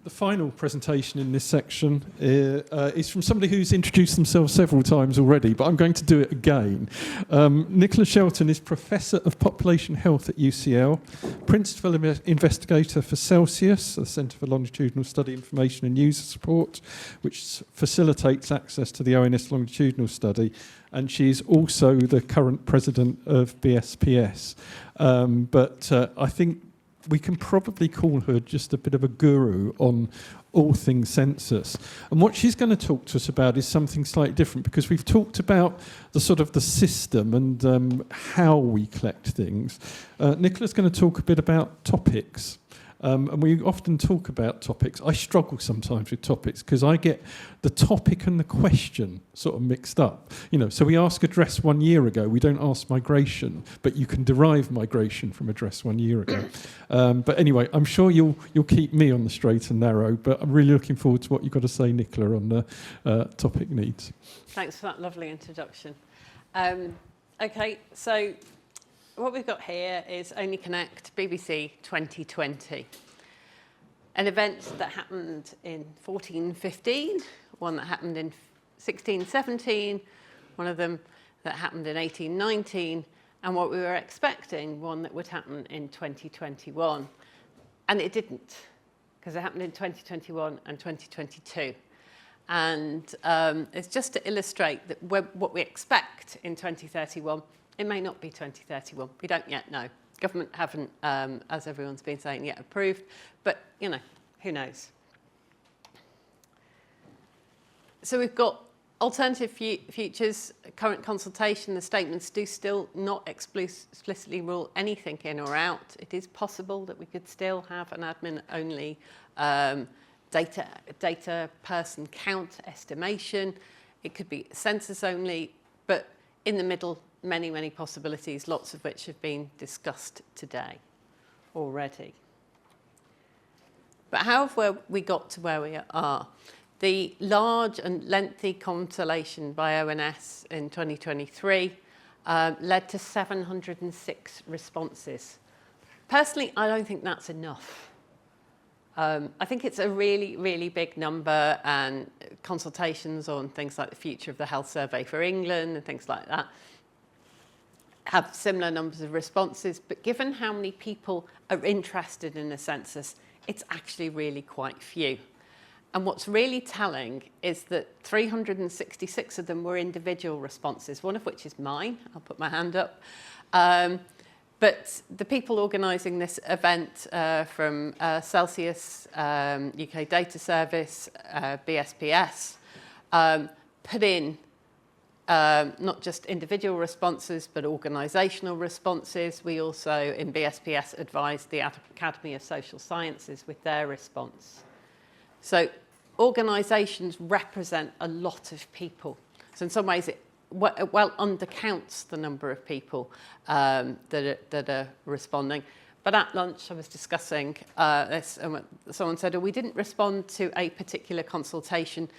The final presentation in this section is from somebody who's introduced themselves several times already, but I'm going to do it again. Nicola Shelton is Professor of Population Health at UCL, Principal Investigator for Celsius, the Centre for Longitudinal Study Information and User Support, which facilitates access to the ONS longitudinal study, and she's also the current President of BSPS. But I think we can probably call her just a bit of a guru on all things census. And what she's going to talk to us about is something slightly different, because we've talked about the sort of the system and how we collect things. Nicola's going to talk a bit about topics. And we often talk about topics. I struggle sometimes with topics because I get the topic and the question sort of mixed up. You know, so we ask address 1 year ago. We don't ask migration, but you can derive migration from address 1 year ago. But anyway, I'm sure you'll keep me on the straight and narrow. But I'm really looking forward to what you've got to say, Nicola, on the topic needs. Thanks for that lovely introduction. Okay, so what we've got here is Only Connect BBC 2020, an event that happened in 14-15, one that happened in 16-17, one of them that happened in 18-19, and what we were expecting, one that would happen in 2021. And it didn't, because it happened in 2021 and 2022. And it's just to illustrate that what we expect in 2031, it may not be 2031. We don't yet know. Government haven't, as everyone's been saying, yet approved. But, you know, who knows? So we've got alternative futures, current consultation. The statements do still not explicitly rule anything in or out. It is possible that we could still have an admin-only data person count estimation. It could be census only, but in the middle, many possibilities, lots of which have been discussed today already. But how have we got to where we are? The large and lengthy consultation by ONS in 2023 led to 706 responses. Personally, I don't think that's enough. I think it's a really big number, and consultations on things like the future of the health survey for England and things like that have similar numbers of responses, but given how many people are interested in the census, it's actually really quite few. And what's really telling is that 366 of them were individual responses, one of which is mine. I'll put my hand up. But the people organising this event from Celsius, UK Data Service, BSPS, put in not just individual responses, but organisational responses. We also, in BSPS, advised the Academy of Social Sciences with their response. So organisations represent a lot of people. So in some ways, it well undercounts the number of people that are responding. But at lunch, I was discussing this, and someone said, oh, we didn't respond to a particular consultation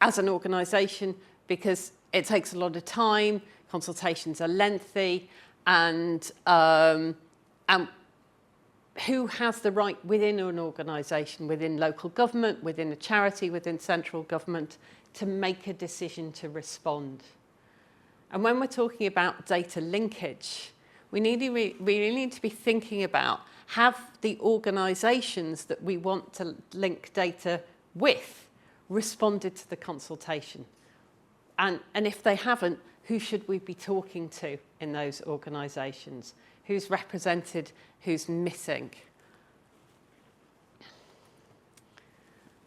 as an organisation because it takes a lot of time, consultations are lengthy, and who has the right within an organisation, within local government, within a charity, within central government, to make a decision to respond. And when we're talking about data linkage, we really need to be thinking about, have the organisations that we want to link data with responded to the consultation? And if they haven't, who should we be talking to in those organisations? Who's represented, who's missing?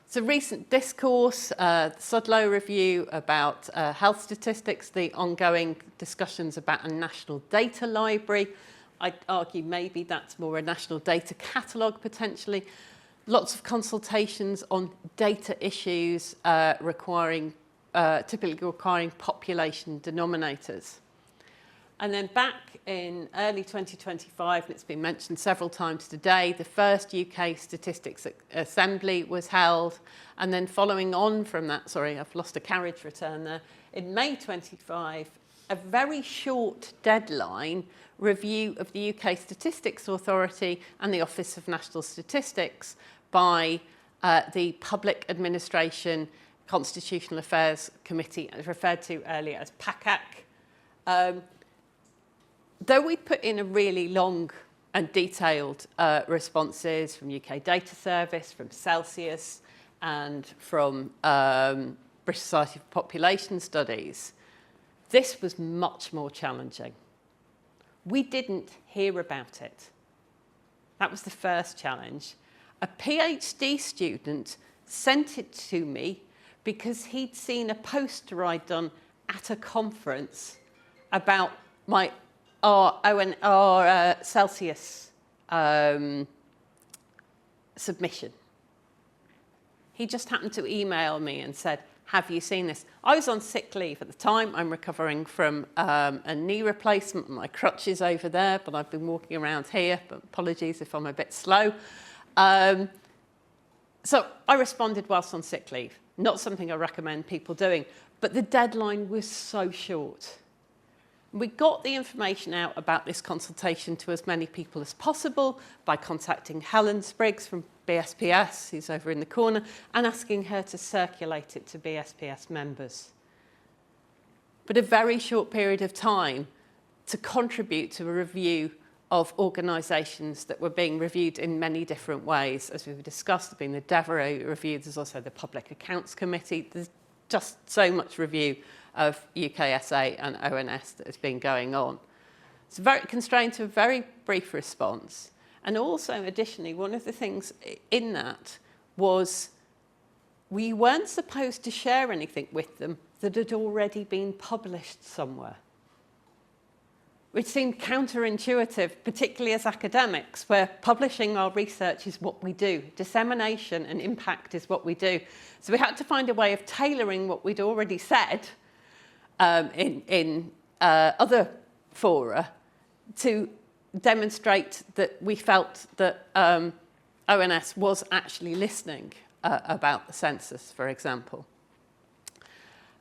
So recent discourse, the Sudlow review about health statistics, the ongoing discussions about a national data library. I'd argue maybe that's more a national data catalogue potentially. Lots of consultations on data issues typically requiring population denominators. And then back in early 2025, and it's been mentioned several times today, the first UK Statistics Assembly was held. And then following on from that, sorry, I've lost a carriage return there, in May 25, a very short deadline review of the UK Statistics Authority and the Office of National Statistics by the Public Administration Constitutional Affairs Committee, referred to earlier as PACAC. Though we put in a really long and detailed responses from UK Data Service, from Celsius, and from British Society for Population Studies, this was much more challenging. We didn't hear about it. That was the first challenge. A PhD student sent it to me because he'd seen a poster I'd done at a conference about our Celsius submission. He just happened to email me and said, have you seen this? I was on sick leave at the time. I'm recovering from a knee replacement. My crutches over there, but I've been walking around here. But apologies if I'm a bit slow. So I responded whilst on sick leave. Not something I recommend people doing. But the deadline was so short. We got the information out about this consultation to as many people as possible by contacting Helen Spriggs from BSPS, who's over in the corner, and asking her to circulate it to BSPS members. But a very short period of time to contribute to a review of organisations that were being reviewed in many different ways. As we've discussed, there's been the Devereux review, there's also the Public Accounts Committee. There's just so much review of UKSA and ONS that has been going on. It's very constrained to a very brief response. And also, additionally, one of the things in that was we weren't supposed to share anything with them that had already been published somewhere, which seemed counterintuitive, particularly as academics, where publishing our research is what we do. Dissemination and impact is what we do. So we had to find a way of tailoring what we'd already said in other fora to demonstrate that we felt that ONS was actually listening about the census, for example.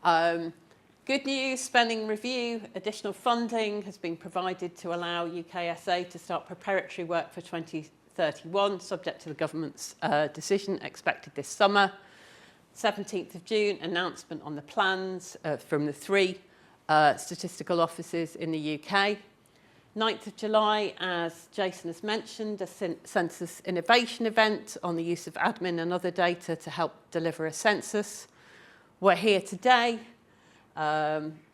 Good news, spending review, additional funding has been provided to allow UKSA to start preparatory work for 2031, subject to the government's decision expected this summer. 17th of June, announcement on the plans from the 3 statistical offices in the UK. 9th of July, as Jason has mentioned, a census innovation event on the use of admin and other data to help deliver a census. We're here today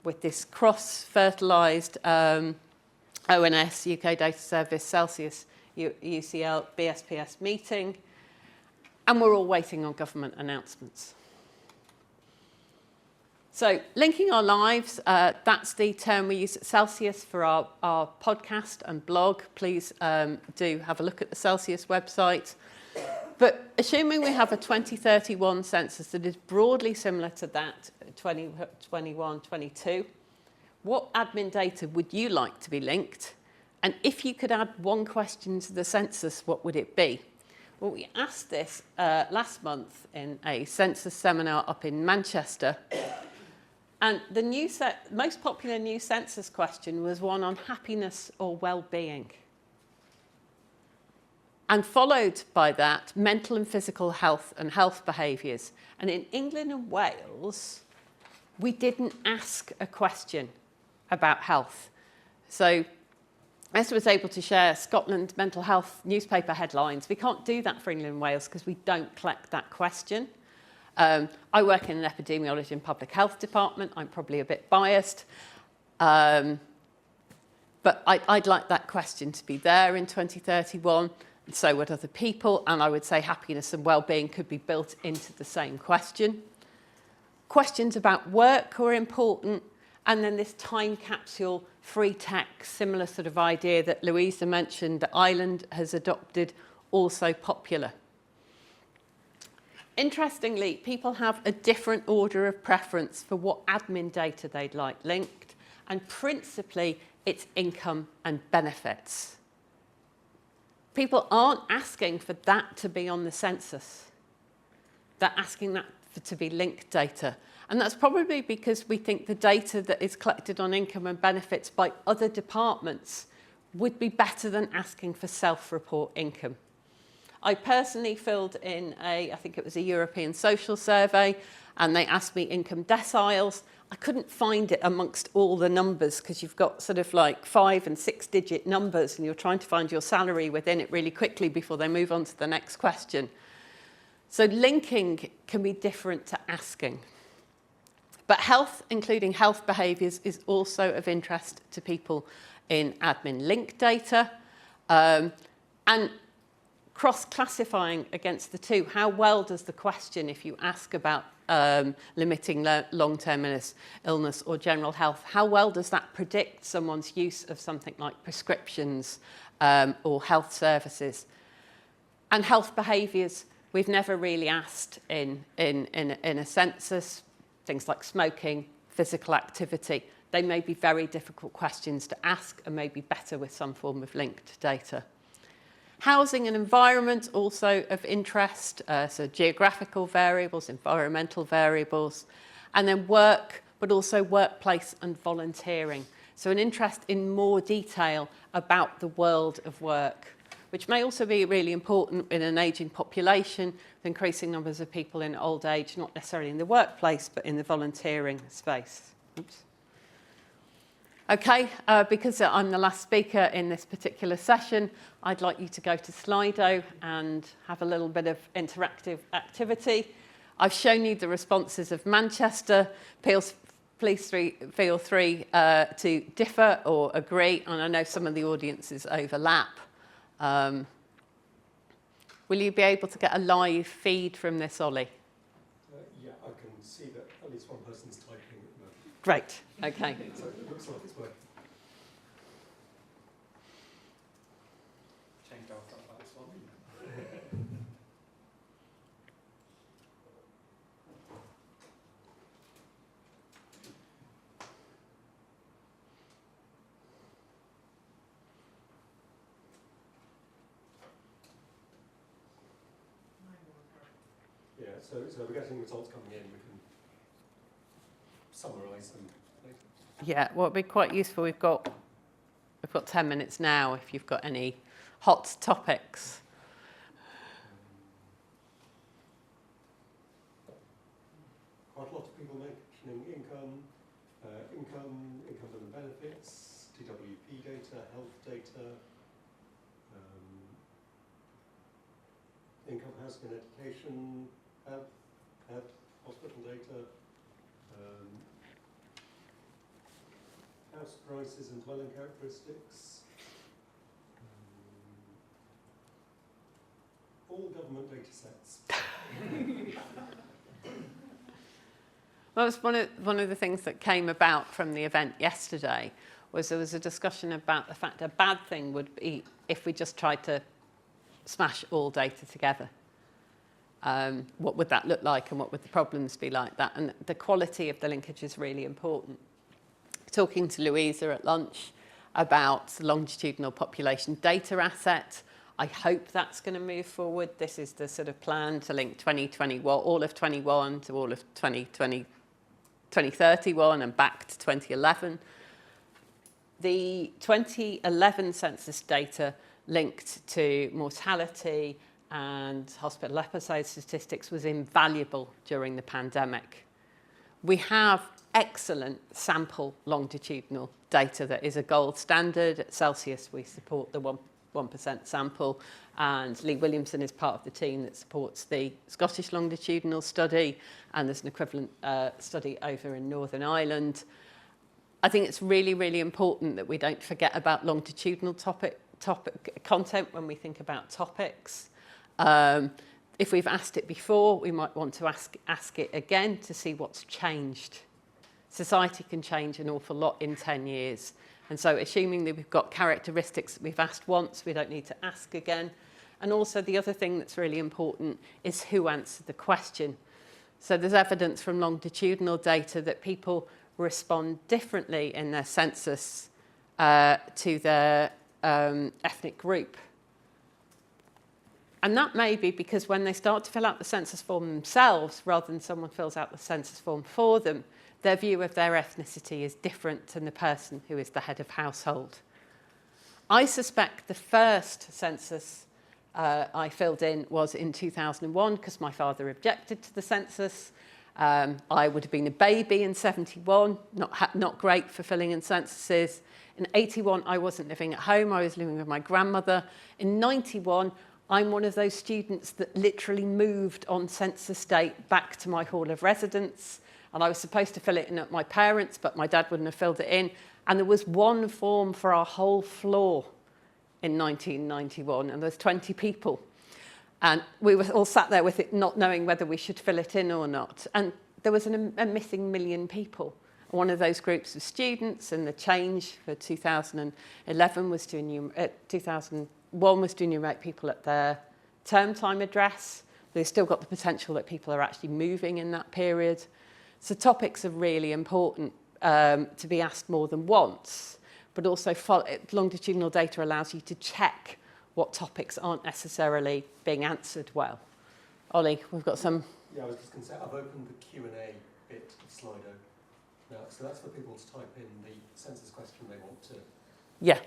with this cross-fertilised ONS, UK Data Service, Celsius, UCL, BSPS meeting, and we're all waiting on government announcements. So, linking our lives, that's the term we use at Celsius for our podcast and blog. Please do have a look at the Celsius website. But assuming we have a 2031 census that is broadly similar to that, 2021, 22, what admin data would you like to be linked? And if you could add one question to the census, what would it be? Well, we asked this last month in a census seminar up in Manchester. And the most popular new census question was one on happiness or well-being. And followed by that, mental and physical health and health behaviours. And in England and Wales, we didn't ask a question about health. So Esther was able to share Scotland mental health newspaper headlines. We can't do that for England and Wales because we don't collect that question. I work in an epidemiology and public health department. I'm probably a bit biased. But I'd like that question to be there in 2031, and so would other people. And I would say happiness and well-being could be built into the same question. Questions about work are important. And then this time capsule, free tech, similar sort of idea that Louisa mentioned that Ireland has adopted, also popular. Interestingly, people have a different order of preference for what admin data they'd like linked, and principally it's income and benefits. People aren't asking for that to be on the census. They're asking that to be linked data. And that's probably because we think the data that is collected on income and benefits by other departments would be better than asking for self-report income. I personally filled in I think it was a European social survey, and they asked me income deciles. I couldn't find it amongst all the numbers because you've got sort of like 5 and 6 digit numbers and you're trying to find your salary within it really quickly before they move on to the next question. So linking can be different to asking. But health, including health behaviours, is also of interest to people in admin link data. And cross-classifying against the two, how well does the question, if you ask about limiting long-term illness or general health, how well does that predict someone's use of something like prescriptions or health services? And health behaviours, we've never really asked in a census, things like smoking, physical activity. They may be very difficult questions to ask and may be better with some form of linked data. Housing and environment also of interest, so geographical variables, environmental variables, and then work, but also workplace and volunteering. So an interest in more detail about the world of work, which may also be really important in an ageing population with increasing numbers of people in old age, not necessarily in the workplace, but in the volunteering space. Oops. Okay, because I'm the last speaker in this particular session, I'd like you to go to Slido and have a little bit of interactive activity. I've shown you the responses of Manchester. Please feel free to differ or agree, and I know some of the audiences overlap. Will you be able to get a live feed from this, Ollie? Yeah, I can see that at least one person's typing at the moment. Great, okay. So it looks like it's working. Change our front back one. Yeah, so we're getting results coming in. We can summarise them later. Yeah, well, it'd be quite useful. We've got 10 minutes now if you've got any hot topics. Quite a lot of people mentioning income and benefits, TWP data, health data, income, housing and education, health, hospital data, house prices and dwelling characteristics, all government data sets. Well, it's one of the things that came about from the event yesterday was there was a discussion about the fact a bad thing would be if we just tried to smash all data together. What would that look like and what would the problems be like that? And the quality of the linkage is really important. Talking to Louisa at lunch about the longitudinal population data asset, I hope that's going to move forward. This is the sort of plan to link 2021, all of 21 to all of 2031 and back to 2011. The 2011 census data linked to mortality and hospital episode statistics was invaluable during the pandemic. We have excellent sample longitudinal data that is a gold standard. At Celsius, we support the 1% sample, and Lee Williamson is part of the team that supports the Scottish longitudinal study, and there's an equivalent study over in Northern Ireland. I think it's really, really important that we don't forget about longitudinal topic content when we think about topics. If we've asked it before, we might want to ask it again to see what's changed. Society can change an awful lot in 10 years. And so assuming that we've got characteristics that we've asked once, we don't need to ask again. And also the other thing that's really important is who answered the question. So there's evidence from longitudinal data that people respond differently in their census to their ethnic group. And that may be because when they start to fill out the census form themselves, rather than someone fills out the census form for them, their view of their ethnicity is different than the person who is the head of household. I suspect the first census I filled in was in 2001 because my father objected to the census. I would have been a baby in 71, not great for filling in censuses. In 81, I wasn't living at home. I was living with my grandmother. In 91, I'm one of those students that literally moved on census date back to my hall of residence. And I was supposed to fill it in at my parents', but my dad wouldn't have filled it in. And there was one form for our whole floor in 1991, and there was 20 people. And we were all sat there with it, not knowing whether we should fill it in or not. And there was a missing million people. One of those groups was students, and the change for 2011 was to 2001 was to enumerate people at their term time address. They've still got the potential that people are actually moving in that period. So topics are really important to be asked more than once, but also longitudinal data allows you to check what topics aren't necessarily being answered well. Ollie, we've got some... Yeah, I was just going to say, I've opened the Q&A bit of Slido now, so that's for people to type in the census question they want to, Yeah.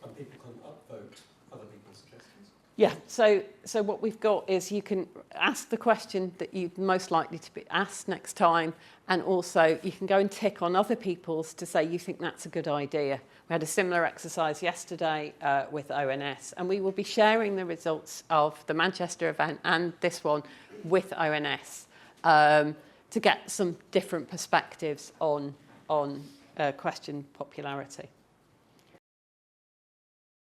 and people can upvote other people's suggestions. Yeah, so what we've got is you can ask the question that you're most likely to be asked next time, and also you can go and tick on other people's to say you think that's a good idea. We had a similar exercise yesterday with ONS, and we will be sharing the results of the Manchester event and this one with ONS to get some different perspectives on question popularity.